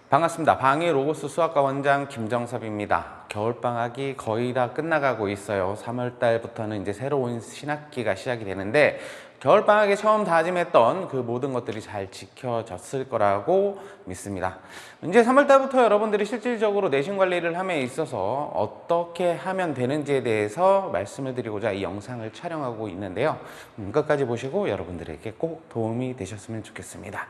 반갑습니다. 방위 로고스 수학과 원장 김정섭입니다. 겨울방학이 거의 다 끝나가고 있어요. 3월 달부터는 이제 새로운 신학기가 시작이 되는데 겨울방학에 처음 다짐했던 그 모든 것들이 잘 지켜졌을 거라고 믿습니다. 이제 3월 달부터 여러분들이 실질적으로 내신 관리를 함에 있어서 어떻게 하면 되는지에 대해서 말씀을 드리고자 이 영상을 촬영하고 있는데요. 끝까지 보시고 여러분들에게 꼭 도움이 되셨으면 좋겠습니다.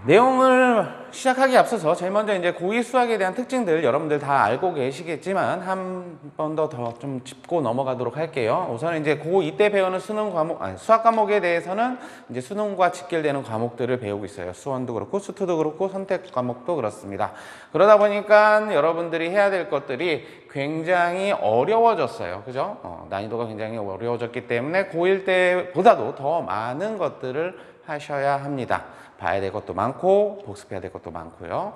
내용을 시작하기 앞서서 제일 먼저 이제 고2 수학에 대한 특징들 여러분들 다 알고 계시겠지만 한 번 더 좀 짚고 넘어가도록 할게요. 우선 이제 고2 때 배우는 수학 과목에 대해서는 이제 수능과 직결되는 과목들을 배우고 있어요. 수원도 그렇고 수투도 그렇고 선택 과목도 그렇습니다. 그러다 보니까 여러분들이 해야 될 것들이 굉장히 어려워졌어요. 그죠? 난이도가 굉장히 어려워졌기 때문에 고1 때보다도 더 많은 것들을 하셔야 합니다. 봐야 될 것도 많고 복습해야 될 것도 많고요.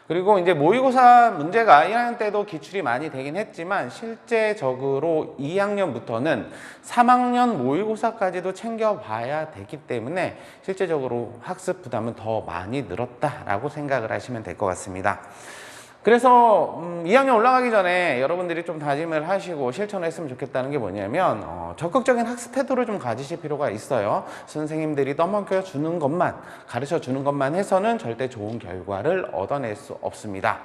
그리고 이제 모의고사 문제가 1학년 때도 기출이 많이 되긴 했지만 실제적으로 2학년부터는 3학년 모의고사까지도 챙겨봐야 되기 때문에 실제적으로 학습 부담은 더 많이 늘었다라고 생각을 하시면 될 것 같습니다. 그래서 2학년 올라가기 전에 여러분들이 좀 다짐을 하시고 실천을 했으면 좋겠다는 게 뭐냐면 적극적인 학습 태도를 좀 가지실 필요가 있어요. 선생님들이 떠먹여주는 것만, 가르쳐주는 것만 해서는 절대 좋은 결과를 얻어낼 수 없습니다.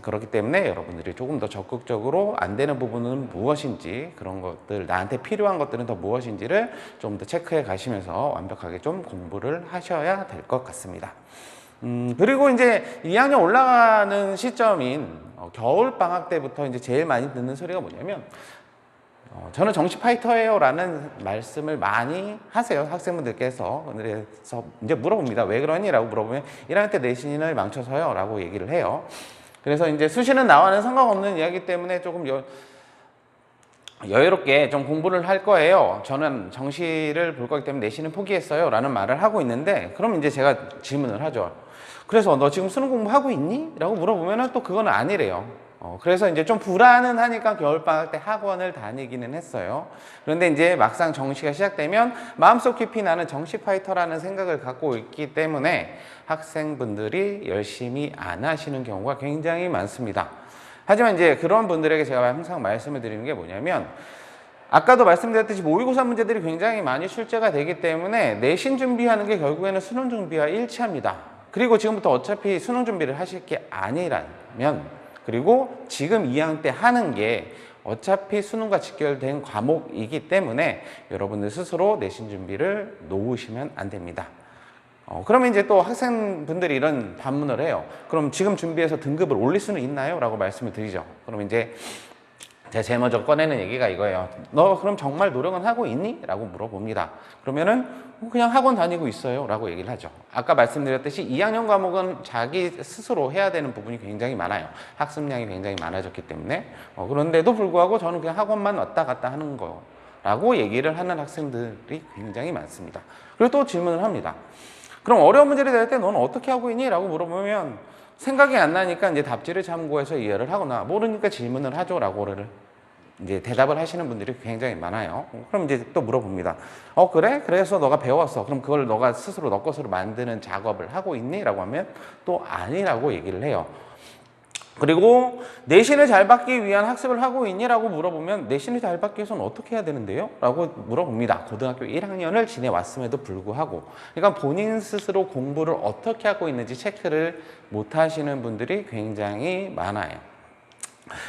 그렇기 때문에 여러분들이 조금 더 적극적으로 안 되는 부분은 무엇인지, 그런 것들, 나한테 필요한 것들은 더 무엇인지를 좀 더 체크해 가시면서 완벽하게 좀 공부를 하셔야 될 것 같습니다. 그리고 이제 2학년 올라가는 시점인 겨울방학 때부터 이제 제일 많이 듣는 소리가 뭐냐면 저는 정시 파이터예요 라는 말씀을 많이 하세요. 학생분들께서. 그래서 이제 물어봅니다. 왜 그러니? 라고 물어보면 1학년 때 내신을 망쳐서요 라고 얘기를 해요. 그래서 이제 수시는 나와는 상관없는 이야기 때문에 조금 여유롭게 좀 공부를 할 거예요. 저는 정시를 볼 거기 때문에 내신은 포기했어요 라는 말을 하고 있는데, 그럼 이제 제가 질문을 하죠. 그래서 너 지금 수능 공부하고 있니? 라고 물어보면 또 그건 아니래요. 그래서 이제 좀 불안은 하니까 겨울방학 때 학원을 다니기는 했어요. 그런데 이제 막상 정시가 시작되면 마음속 깊이 나는 정시 파이터라는 생각을 갖고 있기 때문에 학생분들이 열심히 안 하시는 경우가 굉장히 많습니다. 하지만 이제 그런 분들에게 제가 항상 말씀을 드리는 게 뭐냐면, 아까도 말씀드렸듯이 모의고사 문제들이 굉장히 많이 출제가 되기 때문에 내신 준비하는 게 결국에는 수능 준비와 일치합니다. 그리고 지금부터 어차피 수능 준비를 하실 게 아니라면, 그리고 지금 2학년 때 하는 게 어차피 수능과 직결된 과목이기 때문에 여러분들 스스로 내신 준비를 놓으시면 안 됩니다. 그러면 이제 또 학생분들이 이런 반문을 해요. 그럼 지금 준비해서 등급을 올릴 수는 있나요? 라고 말씀을 드리죠. 그럼 이제 제가 제일 먼저 꺼내는 얘기가 이거예요. 너 그럼 정말 노력은 하고 있니? 라고 물어봅니다. 그러면은 그냥 학원 다니고 있어요 라고 얘기를 하죠. 아까 말씀드렸듯이 2학년 과목은 자기 스스로 해야 되는 부분이 굉장히 많아요. 학습량이 굉장히 많아졌기 때문에. 그런데도 불구하고 저는 그냥 학원만 왔다 갔다 하는 거라고 얘기를 하는 학생들이 굉장히 많습니다. 그리고 또 질문을 합니다. 그럼 어려운 문제를 낼 때 너는 어떻게 하고 있니? 라고 물어보면 생각이 안 나니까 이제 답지를 참고해서 이해를 하거나 모르니까 질문을 하죠 라고 이제 대답을 하시는 분들이 굉장히 많아요. 그럼 이제 또 물어봅니다. 그래? 그래서 너가 배웠어. 그럼 그걸 너가 스스로 너 것으로 만드는 작업을 하고 있니? 라고 하면 또 아니라고 얘기를 해요. 그리고 내신을 잘 받기 위한 학습을 하고 있니? 라고 물어보면 내신을 잘 받기 위해서는 어떻게 해야 되는데요? 라고 물어봅니다. 고등학교 1학년을 지내왔음에도 불구하고. 그러니까 본인 스스로 공부를 어떻게 하고 있는지 체크를 못 하시는 분들이 굉장히 많아요.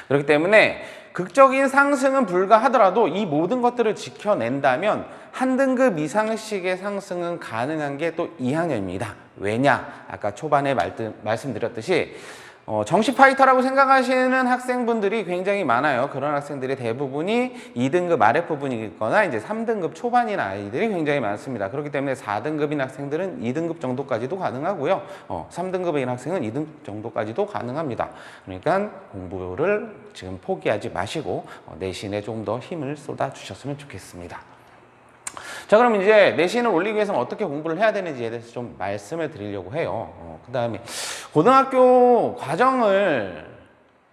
그렇기 때문에 극적인 상승은 불가하더라도 이 모든 것들을 지켜낸다면 한 등급 이상씩의 상승은 가능한 게 또 2학년입니다. 왜냐? 아까 초반에 말씀드렸듯이 정시 파이터라고 생각하시는 학생분들이 굉장히 많아요. 그런 학생들의 대부분이 2등급 아랫부분이거나 이제 3등급 초반인 아이들이 굉장히 많습니다. 그렇기 때문에 4등급인 학생들은 2등급 정도까지도 가능하고요. 3등급인 학생은 2등급 정도까지도 가능합니다. 그러니까 공부를 지금 포기하지 마시고 내신에 좀 더 힘을 쏟아주셨으면 좋겠습니다. 자, 그럼 이제 내신을 올리기 위해서는 어떻게 공부를 해야 되는지에 대해서 좀 말씀을 드리려고 해요. 그 다음에 고등학교 과정을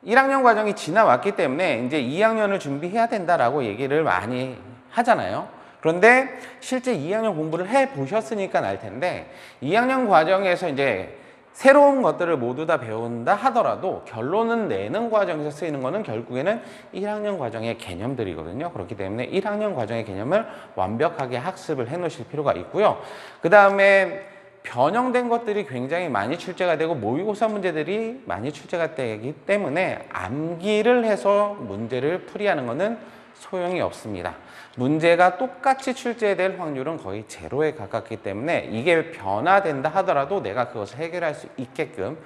1학년 과정이 지나왔기 때문에 이제 2학년을 준비해야 된다라고 얘기를 많이 하잖아요. 그런데 실제 2학년 공부를 해 보셨으니까 알 텐데 2학년 과정에서 이제 새로운 것들을 모두 다 배운다 하더라도 결론은 내는 과정에서 쓰이는 거는 결국에는 1학년 과정의 개념들이거든요. 그렇기 때문에 1학년 과정의 개념을 완벽하게 학습을 해 놓으실 필요가 있고요. 그 다음에 변형된 것들이 굉장히 많이 출제가 되고 모의고사 문제들이 많이 출제가 되기 때문에 암기를 해서 문제를 풀이하는 것은 소용이 없습니다. 문제가 똑같이 출제될 확률은 거의 제로에 가깝기 때문에 이게 변화된다 하더라도 내가 그것을 해결할 수 있게끔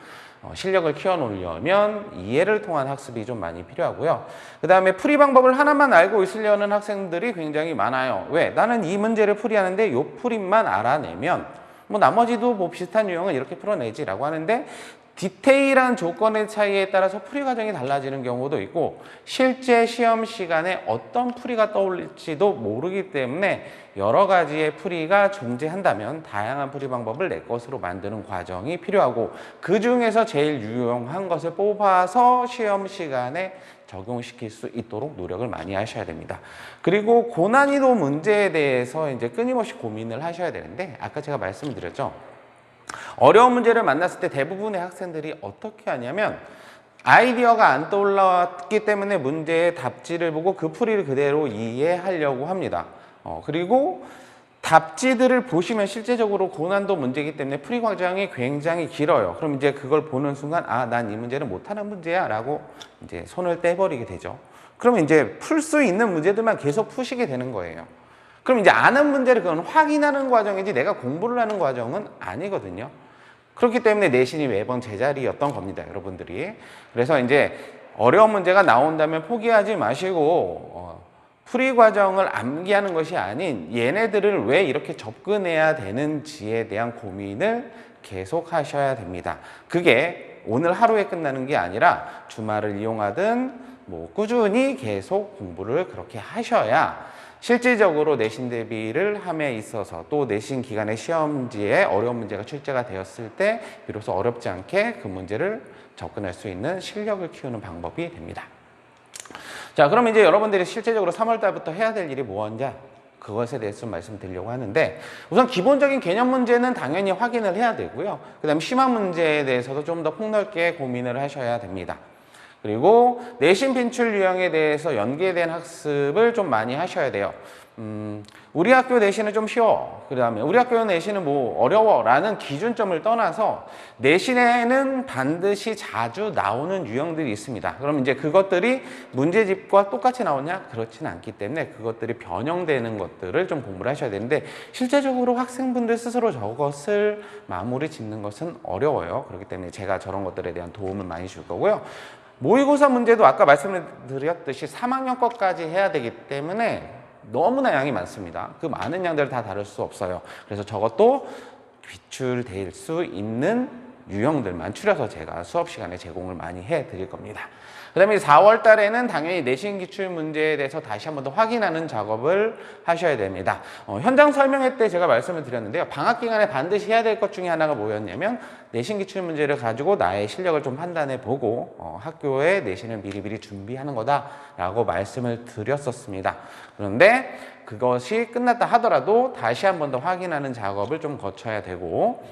실력을 키워놓으려면 이해를 통한 학습이 좀 많이 필요하고요. 그 다음에 풀이 방법을 하나만 알고 있으려는 학생들이 굉장히 많아요. 왜? 나는 이 문제를 풀이하는데 요 풀이만 알아내면 뭐 나머지도 뭐 비슷한 유형은 이렇게 풀어내지라고 하는데 디테일한 조건의 차이에 따라서 풀이 과정이 달라지는 경우도 있고 실제 시험 시간에 어떤 풀이가 떠올릴지도 모르기 때문에 여러 가지의 풀이가 존재한다면 다양한 풀이 방법을 내 것으로 만드는 과정이 필요하고 그 중에서 제일 유용한 것을 뽑아서 시험 시간에 적용시킬 수 있도록 노력을 많이 하셔야 됩니다. 그리고 고난이도 문제에 대해서 이제 끊임없이 고민을 하셔야 되는데 아까 제가 말씀을 드렸죠. 어려운 문제를 만났을 때 대부분의 학생들이 어떻게 하냐면 아이디어가 안 떠올랐기 때문에 문제의 답지를 보고 그 풀이를 그대로 이해하려고 합니다. 그리고 답지들을 보시면 실제적으로 고난도 문제이기 때문에 풀이 과정이 굉장히 길어요. 그럼 이제 그걸 보는 순간 아, 난 이 문제는 못하는 문제야 라고 이제 손을 떼버리게 되죠. 그러면 이제 풀 수 있는 문제들만 계속 푸시게 되는 거예요. 그럼 이제 아는 문제를 그건 확인하는 과정이지 내가 공부를 하는 과정은 아니거든요. 그렇기 때문에 내신이 매번 제자리였던 겁니다, 여러분들이. 그래서 이제 어려운 문제가 나온다면 포기하지 마시고 풀이 과정을 암기하는 것이 아닌 얘네들을 왜 이렇게 접근해야 되는지에 대한 고민을 계속 하셔야 됩니다. 그게 오늘 하루에 끝나는 게 아니라 주말을 이용하든 뭐 꾸준히 계속 공부를 그렇게 하셔야 실질적으로 내신 대비를 함에 있어서 또 내신 기간에 시험지에 어려운 문제가 출제가 되었을 때 비로소 어렵지 않게 그 문제를 접근할 수 있는 실력을 키우는 방법이 됩니다. 자, 그럼 이제 여러분들이 실제적으로 3월 달부터 해야 될 일이 무엇인지 그것에 대해서 좀 말씀드리려고 하는데 우선 기본적인 개념 문제는 당연히 확인을 해야 되고요. 그 다음에 심화 문제에 대해서도 좀 더 폭넓게 고민을 하셔야 됩니다. 그리고 내신 빈출 유형에 대해서 연계된 학습을 좀 많이 하셔야 돼요. 우리 학교 내신은 좀 쉬워. 그 다음에 우리 학교 내신은 뭐 어려워 라는 기준점을 떠나서 내신에는 반드시 자주 나오는 유형들이 있습니다. 그럼 이제 그것들이 문제집과 똑같이 나오냐? 그렇지는 않기 때문에 그것들이 변형되는 것들을 좀 공부를 하셔야 되는데 실제적으로 학생분들 스스로 저것을 마무리 짓는 것은 어려워요. 그렇기 때문에 제가 저런 것들에 대한 도움을 많이 줄 거고요. 모의고사 문제도 아까 말씀을 드렸듯이 3학년 것까지 해야 되기 때문에 너무나 양이 많습니다. 그 많은 양들을 다 다룰 수 없어요. 그래서 저것도 비출될 수 있는 유형들만 추려서 제가 수업 시간에 제공을 많이 해드릴 겁니다. 그 다음에 4월 달에는 당연히 내신 기출 문제에 대해서 다시 한 번 더 확인하는 작업을 하셔야 됩니다. 현장 설명회 때 제가 말씀을 드렸는데요. 방학 기간에 반드시 해야 될 것 중에 하나가 뭐였냐면 내신 기출 문제를 가지고 나의 실력을 좀 판단해 보고 학교에 내신을 미리미리 준비하는 거다라고 말씀을 드렸었습니다. 그런데 그것이 끝났다 하더라도 다시 한 번 더 확인하는 작업을 좀 거쳐야 되고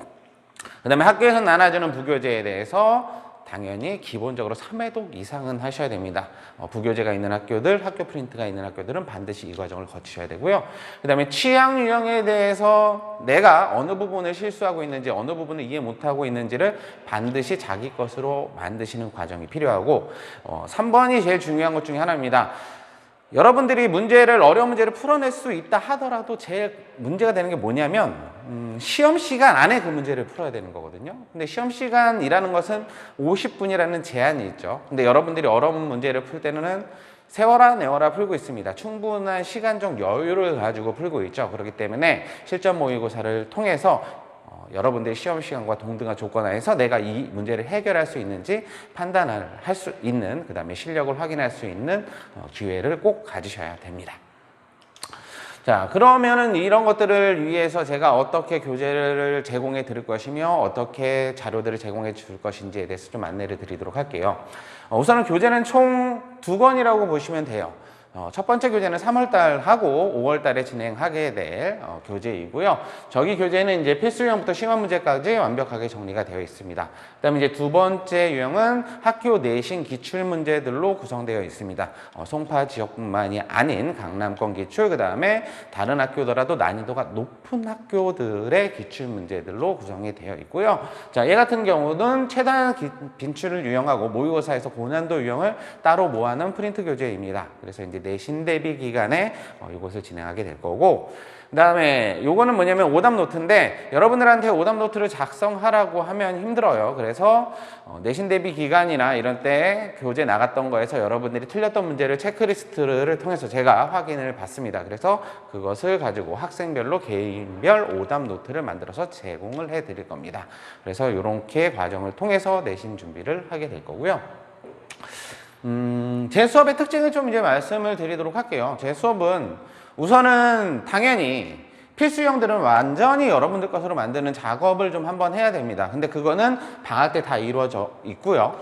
그 다음에 학교에서 나눠주는 부교재에 대해서 당연히 기본적으로 3회독 이상은 하셔야 됩니다. 부교재가 있는 학교들, 학교 프린트가 있는 학교들은 반드시 이 과정을 거치셔야 되고요. 그 다음에 취향 유형에 대해서 내가 어느 부분을 실수하고 있는지 어느 부분을 이해 못하고 있는지를 반드시 자기 것으로 만드시는 과정이 필요하고 3번이 제일 중요한 것 중에 하나입니다. 여러분들이 어려운 문제를 풀어낼 수 있다 하더라도 제일 문제가 되는 게 뭐냐면 시험 시간 안에 그 문제를 풀어야 되는 거거든요. 근데 시험 시간이라는 것은 50분이라는 제한이 있죠. 근데 여러분들이 어려운 문제를 풀 때는 세워라 내워라 풀고 있습니다. 충분한 시간적 여유를 가지고 풀고 있죠. 그렇기 때문에 실전 모의고사를 통해서 여러분들의 시험 시간과 동등한 조건 하에서 내가 이 문제를 해결할 수 있는지 판단을 할 수 있는 그 다음에 실력을 확인할 수 있는 기회를 꼭 가지셔야 됩니다. 자, 그러면은 이런 것들을 위해서 제가 어떻게 교재를 제공해 드릴 것이며 어떻게 자료들을 제공해 줄 것인지에 대해서 좀 안내를 드리도록 할게요. 우선은 교재는 총 2권이라고 보시면 돼요. 첫 번째 교재는 3월달 하고 5월달에 진행하게 될 교재이고요. 저기 교재는 이제 필수 유형부터 시험 문제까지 완벽하게 정리가 되어 있습니다. 그다음에 이제 두 번째 유형은 학교 내신 기출 문제들로 구성되어 있습니다. 송파 지역뿐만이 아닌 강남권 기출, 그다음에 다른 학교더라도 난이도가 높은 학교들의 기출 문제들로 구성이 되어 있고요. 자, 얘 같은 경우는 최단 빈출을 유형하고 모의고사에서 고난도 유형을 따로 모아놓은 프린트 교재입니다. 그래서 이제 내신 대비 기간에 이것을 진행하게 될 거고, 그 다음에 요거는 뭐냐면 오답 노트인데 여러분들한테 오답 노트를 작성하라고 하면 힘들어요. 그래서 내신 대비 기간이나 이런 때 교재 나갔던 거에서 여러분들이 틀렸던 문제를 체크리스트를 통해서 제가 확인을 받습니다. 그래서 그것을 가지고 학생별로 개인별 오답 노트를 만들어서 제공을 해 드릴 겁니다. 그래서 이렇게 과정을 통해서 내신 준비를 하게 될 거고요. 제 수업의 특징을 좀 이제 말씀을 드리도록 할게요. 제 수업은 우선은 당연히 필수형들은 완전히 여러분들 것으로 만드는 작업을 좀 한번 해야 됩니다. 근데 그거는 방학 때 다 이루어져 있고요.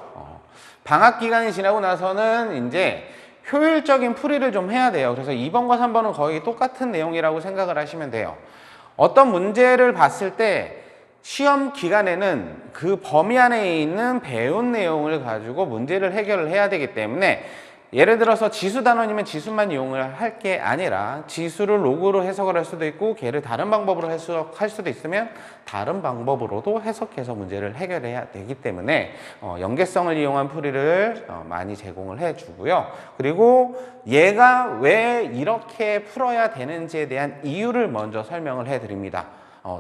방학 기간이 지나고 나서는 이제 효율적인 풀이를 좀 해야 돼요. 그래서 2번과 3번은 거의 똑같은 내용이라고 생각을 하시면 돼요. 어떤 문제를 봤을 때 시험 기간에는 그 범위 안에 있는 배운 내용을 가지고 문제를 해결을 해야 되기 때문에 예를 들어서 지수 단원이면 지수만 이용을 할 게 아니라 지수를 로그로 해석을 할 수도 있고 걔를 다른 방법으로 해석할 수도 있으면 다른 방법으로도 해석해서 문제를 해결해야 되기 때문에 연계성을 이용한 풀이를 많이 제공을 해주고요. 그리고 얘가 왜 이렇게 풀어야 되는지에 대한 이유를 먼저 설명을 해드립니다.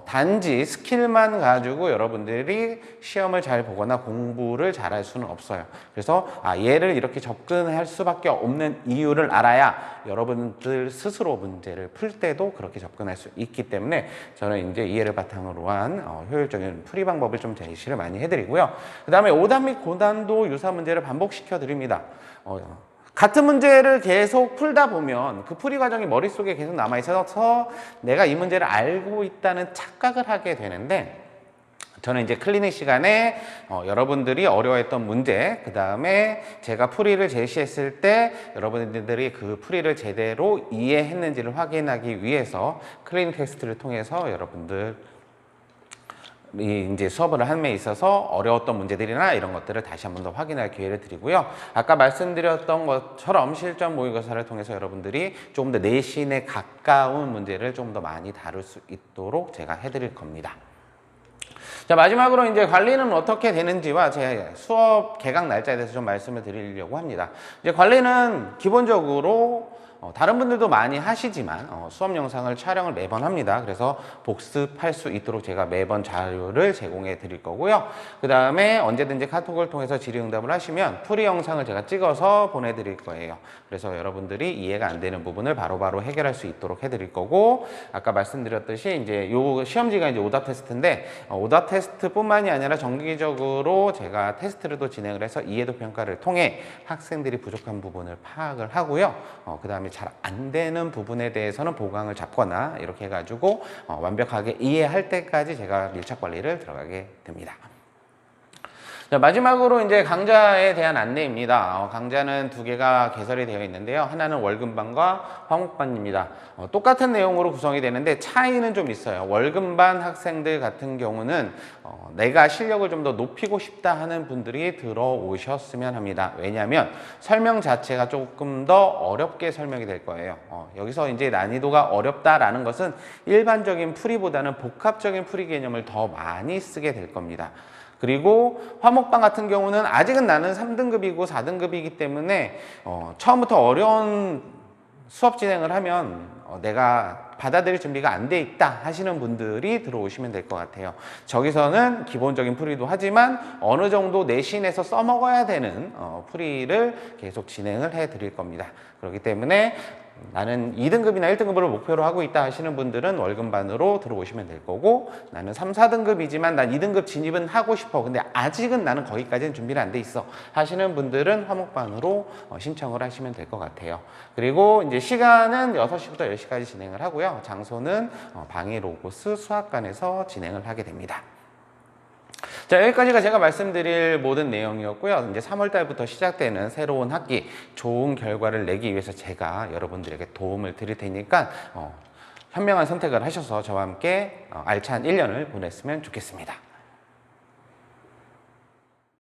단지 스킬만 가지고 여러분들이 시험을 잘 보거나 공부를 잘할 수는 없어요. 그래서 얘를 이렇게 접근할 수밖에 없는 이유를 알아야 여러분들 스스로 문제를 풀 때도 그렇게 접근할 수 있기 때문에 저는 이제 이해를 바탕으로 한 효율적인 풀이 방법을 좀 제시를 많이 해드리고요. 그 다음에 오답 및 고난도 유사 문제를 반복시켜 드립니다. 같은 문제를 계속 풀다 보면 그 풀이 과정이 머릿속에 계속 남아있어서 내가 이 문제를 알고 있다는 착각을 하게 되는데, 저는 이제 클리닉 시간에 여러분들이 어려워했던 문제, 그 다음에 제가 풀이를 제시했을 때 여러분들이 그 풀이를 제대로 이해했는지를 확인하기 위해서 클리닉 테스트를 통해서 여러분들 이제 수업을 함에 있어서 어려웠던 문제들이나 이런 것들을 다시 한 번 더 확인할 기회를 드리고요. 아까 말씀드렸던 것처럼 실전 모의고사를 통해서 여러분들이 조금 더 내신에 가까운 문제를 좀 더 많이 다룰 수 있도록 제가 해드릴 겁니다. 자, 마지막으로 이제 관리는 어떻게 되는지와 제 수업 개강 날짜에 대해서 좀 말씀을 드리려고 합니다. 이제 관리는 기본적으로 다른 분들도 많이 하시지만 수업 영상을 촬영을 매번 합니다. 그래서 복습할 수 있도록 제가 매번 자료를 제공해 드릴 거고요. 그 다음에 언제든지 카톡을 통해서 질의응답을 하시면 풀이 영상을 제가 찍어서 보내드릴 거예요. 그래서 여러분들이 이해가 안 되는 부분을 바로바로 해결할 수 있도록 해드릴 거고, 아까 말씀드렸듯이 이제 요 시험지가 이제 오답 테스트인데 오답 테스트뿐만이 아니라 정기적으로 제가 테스트를 또 진행을 해서 이해도 평가를 통해 학생들이 부족한 부분을 파악을 하고요. 그 다음에 잘 안 되는 부분에 대해서는 보강을 잡거나 이렇게 해가지고 완벽하게 이해할 때까지 제가 밀착 관리를 들어가게 됩니다. 자, 마지막으로 이제 강좌에 대한 안내입니다. 강좌는 두 개가 개설이 되어 있는데요. 하나는 월급반과 화목반입니다. 똑같은 내용으로 구성이 되는데 차이는 좀 있어요. 월급반 학생들 같은 경우는 내가 실력을 좀 더 높이고 싶다 하는 분들이 들어오셨으면 합니다. 왜냐하면 설명 자체가 조금 더 어렵게 설명이 될 거예요. 여기서 이제 난이도가 어렵다라는 것은 일반적인 풀이보다는 복합적인 풀이 개념을 더 많이 쓰게 될 겁니다. 그리고 화목반 같은 경우는 아직은 나는 3등급이고 4등급이기 때문에 처음부터 어려운 수업 진행을 하면 내가 받아들일 준비가 안 돼 있다 하시는 분들이 들어오시면 될 것 같아요. 저기서는 기본적인 풀이도 하지만 어느 정도 내신에서 써먹어야 되는 풀이를 계속 진행을 해 드릴 겁니다. 그렇기 때문에 나는 2등급이나 1등급을 목표로 하고 있다 하시는 분들은 월급반으로 들어오시면 될 거고, 나는 3, 4등급이지만 난 2등급 진입은 하고 싶어, 근데 아직은 나는 거기까지는 준비를 안 돼 있어 하시는 분들은 화목반으로 신청을 하시면 될 것 같아요. 그리고 이제 시간은 6시부터 10시까지 진행을 하고요. 장소는 방해 로고스 수학관에서 진행을 하게 됩니다. 자, 자, 여기까지가 제가 말씀드릴 모든 내용이었고요. 이제 3월 달부터 시작되는 새로운 학기 좋은 결과를 내기 위해서 제가 여러분들에게 도움을 드릴 테니까 현명한 선택을 하셔서 저와 함께 알찬 1년을 보냈으면 좋겠습니다.